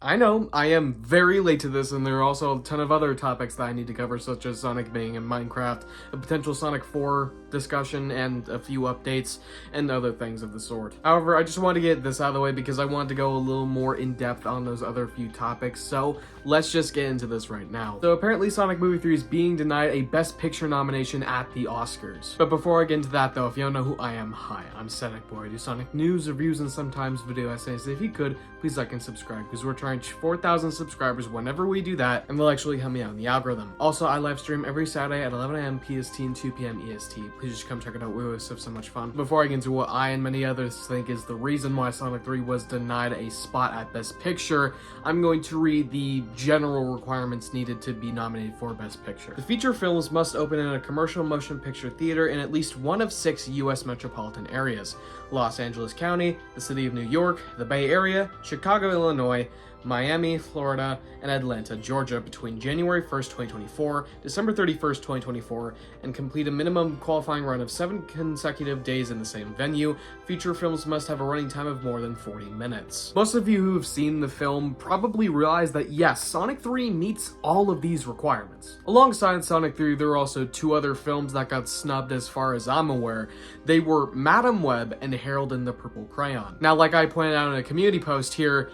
I know, I am very late to this, and there are also a ton of other topics that I need to cover, such as Sonic being in Minecraft, a potential Sonic 4 discussion, and a few updates, and other things of the sort. However, I just wanted to get this out of the way because I wanted to go a little more in-depth on those other few topics, so let's just get into this right now. So apparently Sonic Movie 3 is being denied a Best Picture nomination at the Oscars. But before I get into that though, if you don't know who I am, hi, I'm Sonic Boy. I do Sonic news, reviews, and sometimes video essays. If you could, please like and subscribe, because we're trying 4,000 subscribers whenever we do that, and they'll actually help me out in the algorithm. Also, I live stream every Saturday at 11 a.m. PST and 2 p.m. EST. Please just come check it out. We always have so much fun. Before I get into what I and many others think is the reason why Sonic 3 was denied a spot at Best Picture, I'm going to read the general requirements needed to be nominated for Best Picture. The feature films must open in a commercial motion picture theater in at least one of 6 U.S. metropolitan areas: Los Angeles County, the City of New York, the Bay Area, Chicago, Illinois, Miami, Florida, and Atlanta, Georgia, between January 1st, 2024, December 31st, 2024, and complete a minimum qualifying run of 7 consecutive days in the same venue. Feature films must have a running time of more than 40 minutes. Most of you who have seen the film probably realize that yes, Sonic 3 meets all of these requirements. Alongside Sonic 3, there are also 2 other films that got snubbed as far as I'm aware. They were Madame Web and Harold and the Purple Crayon. Now, like I pointed out in a community post here,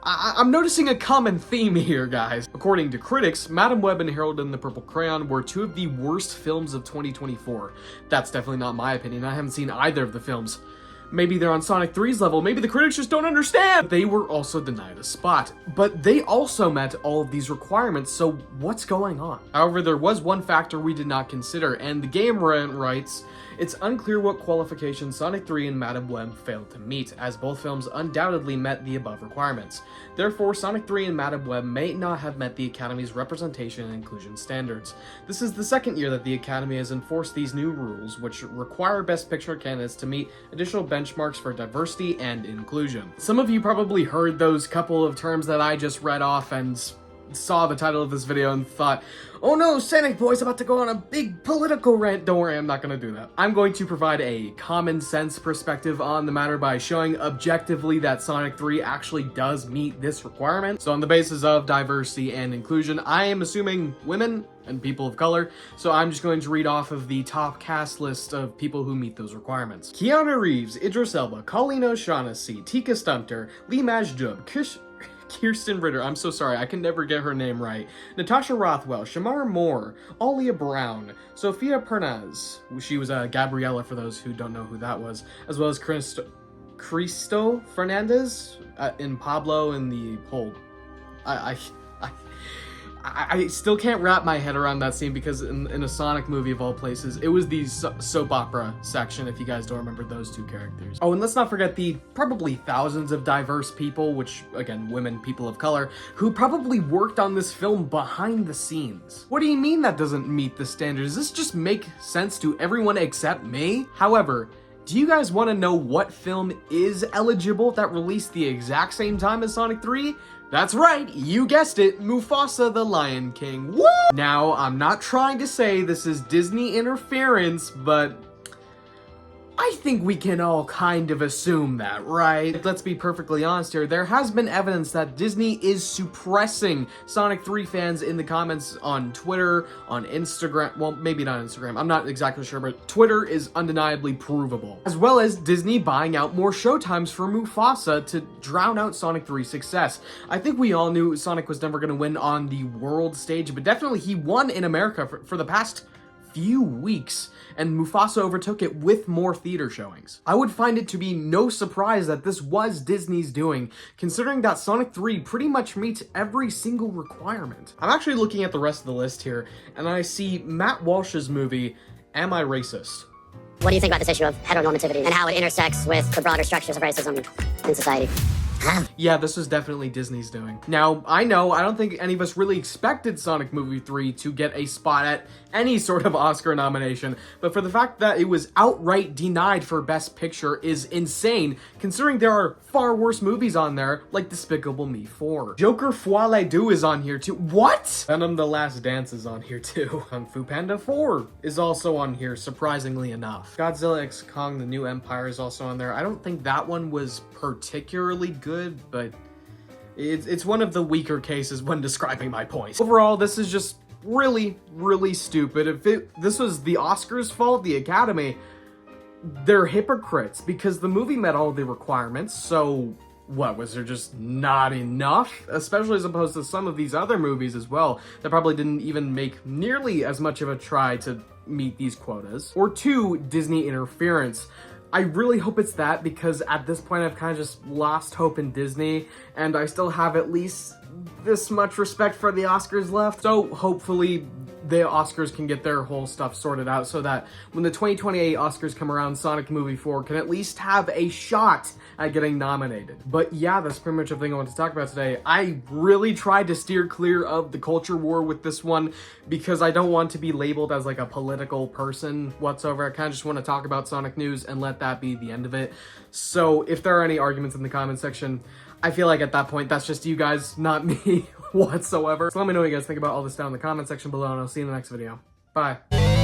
I'm noticing a common theme here, guys. According to critics, Madame Web and Harold and the Purple Crayon were 2 of the worst films of 2024. That's definitely not my opinion. I haven't seen either of the films. Maybe they're on Sonic 3's level. Maybe the critics just don't understand. They were also denied a spot, but they also met all of these requirements, so what's going on? However, there was one factor we did not consider, and the game writes, it's unclear what qualifications Sonic 3 and Madame Web failed to meet, as both films undoubtedly met the above requirements. Therefore, Sonic 3 and Madame Web may not have met the Academy's representation and inclusion standards. This is the second year that the Academy has enforced these new rules, which require Best Picture candidates to meet additional benchmarks for diversity and inclusion. Some of you probably heard those couple of terms that I just read off and saw the title of this video and thought, oh no, Sonic Boy's about to go on a big political rant. Don't worry, I'm not going to do that. I'm going to provide a common sense perspective on the matter by showing objectively that Sonic 3 actually does meet this requirement. So on the basis of diversity and inclusion, I am assuming women and people of color, so I'm just going to read off of the top cast list of people who meet those requirements. Keanu Reeves, Idris Elba, Colleen O'Shaughnessy, Tika Stumter, Lee Majdoub, Kirsten Ritter, I'm so sorry, I can never get her name right, Natasha Rothwell, Shamar Moore, Alia Brown, Sophia Pernas, she was Gabriella for those who don't know who that was, as well as Cristo Fernandez in Pablo and the whole, I still can't wrap my head around that scene because in a Sonic movie of all places, it was the soap opera section, if you guys don't remember those 2 characters. Oh, and let's not forget the probably thousands of diverse people, which, again, women, people of color, who probably worked on this film behind the scenes. What do you mean that doesn't meet the standards? Does this just make sense to everyone except me? However, do you guys want to know what film is eligible that released the exact same time as Sonic 3? That's right, you guessed it, Mufasa the Lion King. Woo! Now, I'm not trying to say this is Disney interference, but I think we can all kind of assume that, right? Let's be perfectly honest here, there has been evidence that Disney is suppressing Sonic 3 fans in the comments on Twitter, on Instagram, well, maybe not Instagram, I'm not exactly sure, but Twitter is undeniably provable. As well as Disney buying out more showtimes for Mufasa to drown out Sonic 3's success. I think we all knew Sonic was never going to win on the world stage, but definitely he won in America for the past few weeks, and Mufasa overtook it with more theater showings. I would find it to be no surprise that this was Disney's doing, considering that Sonic 3 pretty much meets every single requirement. I'm actually looking at the rest of the list here, and I see Matt Walsh's movie, Am I Racist? What do you think about this issue of heteronormativity and how it intersects with the broader structures of racism in society? Yeah, this was definitely Disney's doing. Now, I know, I don't think any of us really expected Sonic Movie 3 to get a spot at any sort of Oscar nomination, but for the fact that it was outright denied for Best Picture is insane, considering there are far worse movies on there, like Despicable Me 4. Joker Foi Les Deux is on here too. What? Venom The Last Dance is on here too. Kung Fu Panda 4 is also on here, surprisingly enough. Godzilla x Kong The New Empire is also on there. I don't think that one was particularly good, but It's one of the weaker cases when describing my points. Overall, this is just really, really stupid. If this was the Oscars' fault, the Academy, they're hypocrites because the movie met all the requirements, so what, was there just not enough? Especially as opposed to some of these other movies as well that probably didn't even make nearly as much of a try to meet these quotas. Or 2, Disney interference. I really hope it's that, because at this point I've kind of just lost hope in Disney, and I still have at least this much respect for the Oscars left. So hopefully the Oscars can get their whole stuff sorted out so that when the 2028 Oscars come around, Sonic Movie 4 can at least have a shot at getting nominated. But yeah, that's pretty much everything I want to talk about today. I really tried to steer clear of the culture war with this one because I don't want to be labeled as like a political person whatsoever. I kind of just want to talk about Sonic news and let that be the end of it. So if there are any arguments in the comment section, I feel like at that point, that's just you guys, not me whatsoever. So let me know what you guys think about all this down in the comment section below, and I'll see you in the next video. Bye.